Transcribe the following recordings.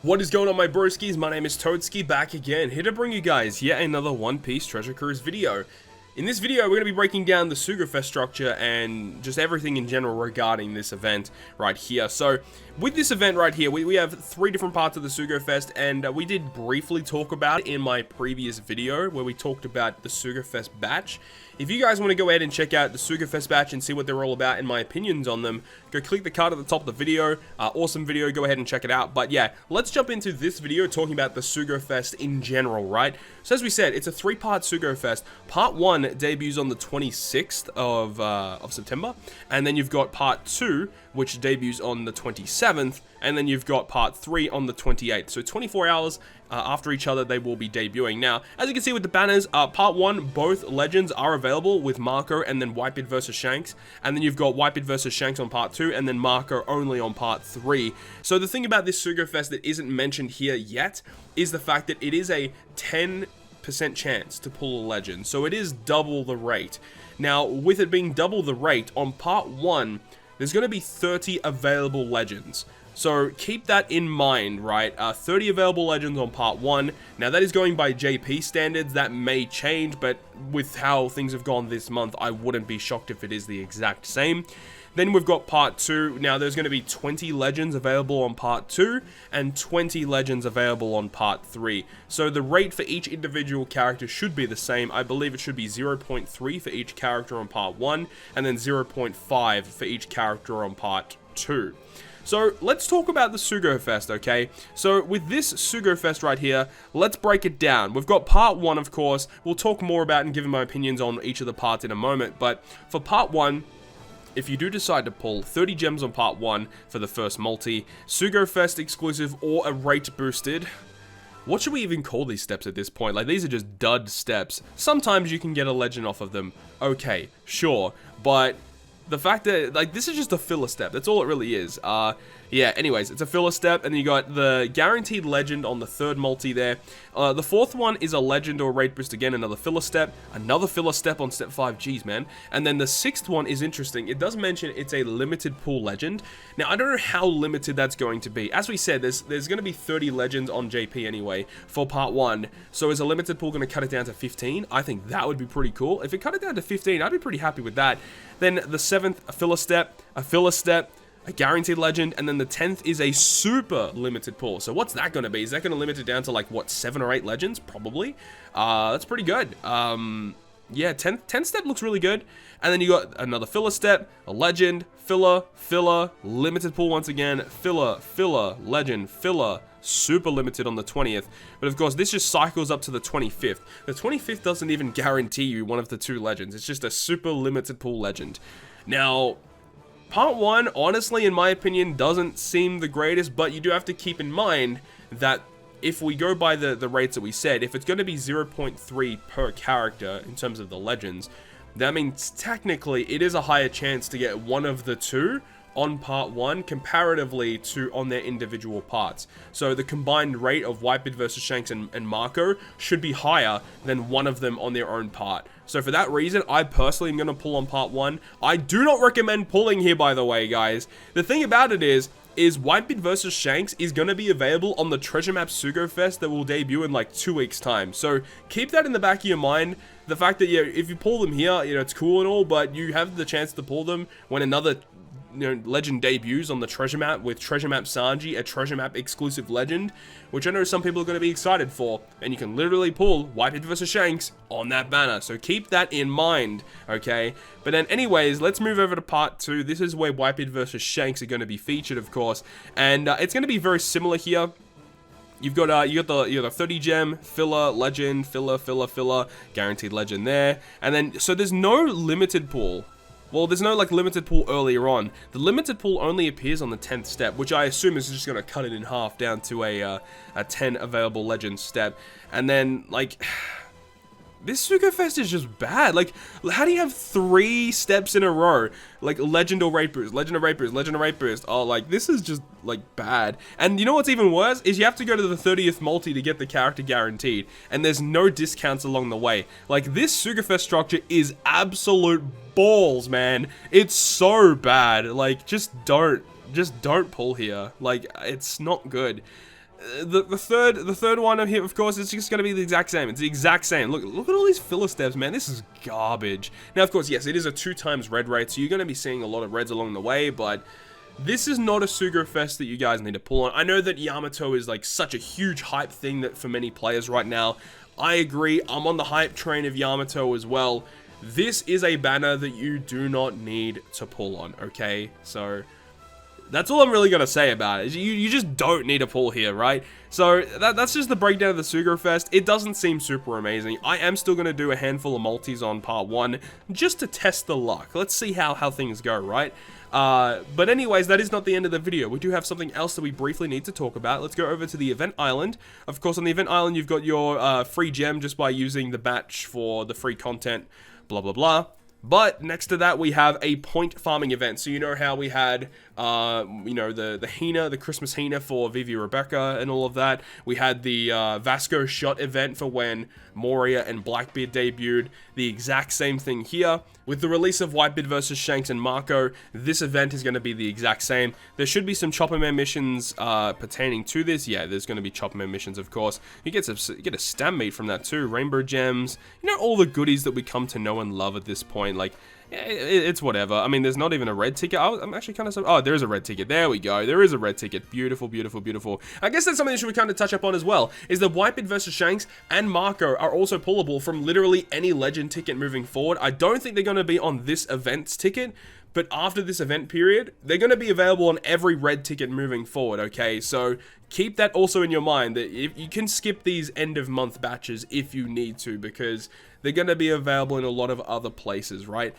What is going on, my broskiis? My name is Toadskii, back again, here to bring you guys yet another One Piece Treasure Cruise video. In this video, we're going to be breaking down the SugoFest structure and just everything in general regarding this event right here. So, with this event right here, we have three different parts of the SugoFest, and we did briefly talk about it in my previous video, where we talked about the SugoFest batch. If you guys want to go ahead and check out the SugoFest batch and see what they're all about and my opinions on them, go click the card at the top of the video. Awesome video, go ahead and check it out. But yeah, let's jump into this video talking about the SugoFest in general, right? So as we said, it's a three-part SugoFest. Part 1 debuts on the 26th of September, and then you've got Part 2, which debuts on the 27th, and then you've got Part 3 on the 28th. So 24 hours after each other, they will be debuting. Now, as you can see with the banners, Part 1, both legends are available with Marco and then Whitebeard versus Shanks. And then you've got Whitebeard versus Shanks on Part 2 and then Marco only on Part 3. So the thing about this SugoFest that isn't mentioned here yet is the fact that it is a 10% chance to pull a legend. So it is double the rate. Now, with it being double the rate, on Part 1, there's going to be 30 available legends. So keep that in mind, right? 30 available legends on Part 1. Now that is going by JP standards. That may change, but with how things have gone this month, I wouldn't be shocked if it is the exact same. Then we've got Part 2. Now there's going to be 20 legends available on Part 2 and 20 legends available on Part 3. So the rate for each individual character should be the same. I believe it should be 0.3 for each character on Part 1 and then 0.5 for each character on Part 2. So, let's talk about the SugoFest, okay? So, with this SugoFest right here, let's break it down. We've got Part 1, of course. We'll talk more about and give my opinions on each of the parts in a moment. But, for Part 1, if you do decide to pull 30 gems on Part 1 for the first multi, SugoFest exclusive or a rate boosted, what should we even call these steps at this point? Like, these are just dud steps. Sometimes you can get a legend off of them. Okay, sure, but the fact that, like, this is just a filler step. That's all it really is. Yeah, anyways, it's a filler step, and then you got the guaranteed legend on the third multi there. The fourth one is a legend or rate boost again, another filler step on step 5, geez, man. And then the sixth one is interesting. It does mention it's a limited pool legend. Now, I don't know how limited that's going to be. As we said, there's going to be 30 legends on JP anyway for Part 1. So is a limited pool going to cut it down to 15? I think that would be pretty cool. If it cut it down to 15, I'd be pretty happy with that. Then the 7th, a filler step, a guaranteed legend, and then the 10th is a super limited pool. So what's that going to be? Is that going to limit it down to like, what, 7 or 8 legends? Probably. That's pretty good. Yeah, 10th step looks really good. And then you got another filler step, a legend, filler, limited pool once again, filler, legend, filler, super limited on the 20th. But of course, this just cycles up to the 25th. The 25th doesn't even guarantee you one of the 2 legends. It's just a super limited pool legend. Now, Part 1, honestly, in my opinion, doesn't seem the greatest, but you do have to keep in mind that if we go by the rates that we said, if it's going to be 0.3 per character in terms of the legends, that means technically it is a higher chance to get one of the 2 on Part 1 comparatively to on their individual parts. So the combined rate of Whitebeard versus Shanks and Marco should be higher than one of them on their own part. So for that reason, I personally am going to pull on Part 1. I do not recommend pulling here, by the way, guys. The thing about it is Whitebeard versus Shanks is going to be available on the Treasure Map SugoFest that will debut in like 2 weeks time. So keep that in the back of your mind. The fact that, yeah, if you pull them here, you know, it's cool and all, but you have the chance to pull them when another, you know, legend debuts on the Treasure Map with Treasure Map Sanji, a Treasure Map exclusive legend, which I know some people are going to be excited for, and you can literally pull Whitebeard versus Shanks on that banner, so keep that in mind, okay? But then anyways, let's move over to Part 2. This is where Whitebeard versus Shanks are going to be featured, of course, and it's going to be very similar here. You've got you got the 30 gem, filler, legend, filler, guaranteed legend there, and then, so there's no limited pool. Well, there's no, like, limited pool earlier on. The limited pool only appears on the 10th step, which I assume is just going to cut it in half down to a 10 available legend step. And then, like, this SugoFest is just bad. Like, how do you have 3 steps in a row? Like, legend or rate boost, legend or rate boost, legend or rate boost. Oh, like, this is just, like, bad. And you know what's even worse? Is you have to go to the 30th multi to get the character guaranteed. And there's no discounts along the way. Like, this SugoFest structure is absolute balls, man. It's so bad. Like, just don't pull here. Like, it's not good. The third one here, of course, is just going to be the exact same. It's the exact same. Look at all these filler steps, man. This is garbage. Now, of course, yes, it is a 2x red rate, so you're going to be seeing a lot of reds along the way, but this is not a SugoFest that you guys need to pull on. I know that Yamato is like such a huge hype thing that for many players right now. I agree. I'm on the hype train of Yamato as well. This is a banner that you do not need to pull on, okay? So that's all I'm really going to say about it. You just don't need a pull here, right? So that's just the breakdown of the SugoFest. It doesn't seem super amazing. I am still going to do a handful of multis on part 1 just to test the luck. Let's see how things go, right? But anyways, that is not the end of the video. We do have something else that we briefly need to talk about. Let's go over to the event island. Of course, on the event island, you've got your free gem just by using the batch for the free content, blah, blah, blah. But next to that, we have a point farming event. So you know how we had, you know, the Hina, the Christmas Hina for Vivi Rebecca and all of that. We had the Vasco shot event for when Moria and Blackbeard debuted. The exact same thing here. With the release of Whitebeard versus Shanks and Marco, this event is going to be the exact same. There should be some Chopper Man missions pertaining to this. Yeah, there's going to be Chopper Man missions, of course. You get a stam meat from that too. Rainbow gems. You know, all the goodies that we come to know and love at this point. Like, it's whatever. I mean, there's not even a red ticket. I'm actually kind of... Oh, there is a red ticket. There we go. There is a red ticket. Beautiful, beautiful, beautiful. I guess that's something that we kind of touch up on as well, is that Whitebeard versus Shanks and Marco are also pullable from literally any legend ticket moving forward. I don't think they're going to be on this event's ticket, but after this event period, they're going to be available on every red ticket moving forward, okay? So keep that also in your mind, that if you can skip these end of month batches if you need to, because they're going to be available in a lot of other places, right?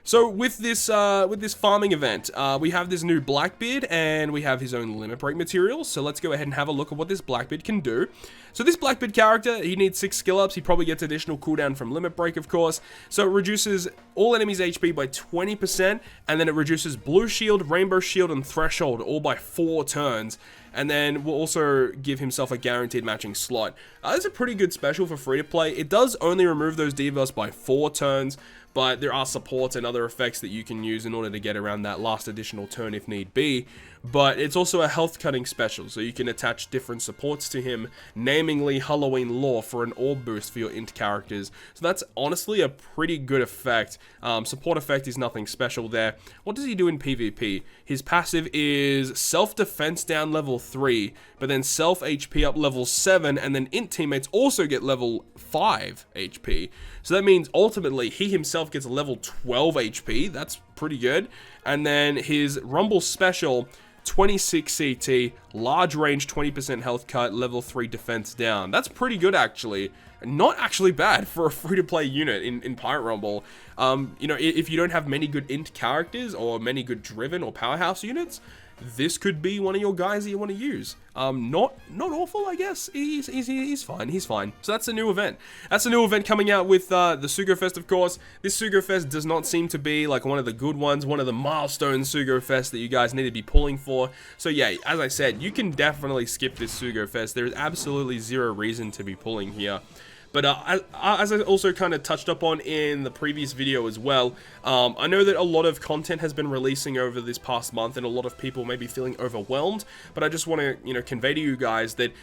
So with this farming event, we have this new Blackbeard, and we have his own limit break materials. So let's go ahead and have a look at what this Blackbeard can do. So this Blackbeard character, he needs 6 skill ups. He probably gets additional cooldown from limit break, of course. So it reduces all enemies' HP by 20%, and then it reduces blue shield, rainbow shield, and threshold all by 4 turns. And then we'll also give himself a guaranteed matching slot. That's a pretty good special for free to play. It does only remove those debuffs by 4 turns, but there are supports and other effects that you can use in order to get around that last additional turn if need be. But it's also a health cutting special, so you can attach different supports to him, namingly Halloween Lore for an orb boost for your int characters. So that's honestly a pretty good effect. Support effect is nothing special there. What does he do in PvP? His passive is self-defense down level 3, but then self-HP up level 7, and then int teammates also get level 5 HP. So that means ultimately he himself gets level 12 HP. That's pretty good. And then his Rumble special, 26 CT, large range, 20% health cut, level 3 defense down. That's pretty good, actually. Not actually bad for a free-to-play unit in Pirate Rumble. You know, if you don't have many good int characters or many good driven or powerhouse units, this could be one of your guys that you want to use. Not awful, I guess. He's fine. He's fine. So that's a new event. That's a new event coming out with the SugoFest, of course. This SugoFest does not seem to be like one of the good ones, one of the milestone SugoFest that you guys need to be pulling for. So yeah, as I said, you can definitely skip this SugoFest. There is absolutely zero reason to be pulling here. But as I also kind of touched up on in the previous video as well, I know that a lot of content has been releasing over this past month, and a lot of people may be feeling overwhelmed. But I just want to, you know, convey to you guys that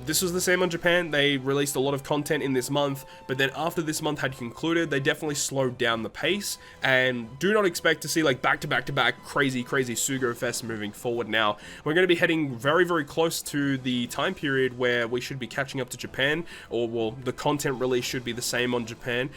this was the same on Japan. They released a lot of content in this month, but then after this month had concluded, they definitely slowed down the pace. And do not expect to see like back-to-back crazy SugoFest moving forward now. We're going to be heading very, very close to the time period where we should be catching up to Japan, or well, the content release should be the same on Japan.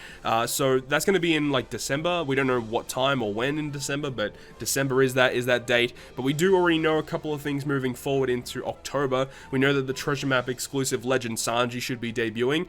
So that's going to be in like December. We don't know what time or when in December, but December is that date. But we do already know a couple of things moving forward into October. We know that the treasure map exclusive Legend Sanji should be debuting,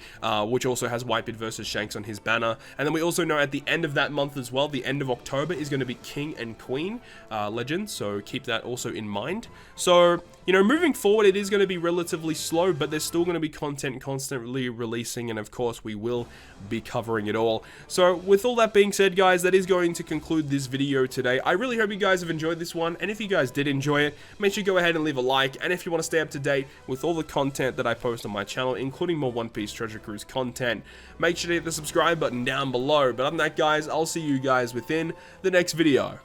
which also has Whitebeard versus Shanks on his banner. And then we also know at the end of that month as well, the end of October, is going to be King and Queen Legends. So keep that also in mind. So, you know, moving forward, it is going to be relatively slow, but there's still going to be content constantly releasing, and of course we will be covering it all. So with all that being said, guys, that is going to conclude this video today. I really hope you guys have enjoyed this one, and if you guys did enjoy it, make sure you go ahead and leave a like. And if you want to stay up to date with all the content that I post on my channel, including more One Piece Treasure Cruise content, make sure to hit the subscribe button down below. But other than that, guys, I'll see you guys within the next video.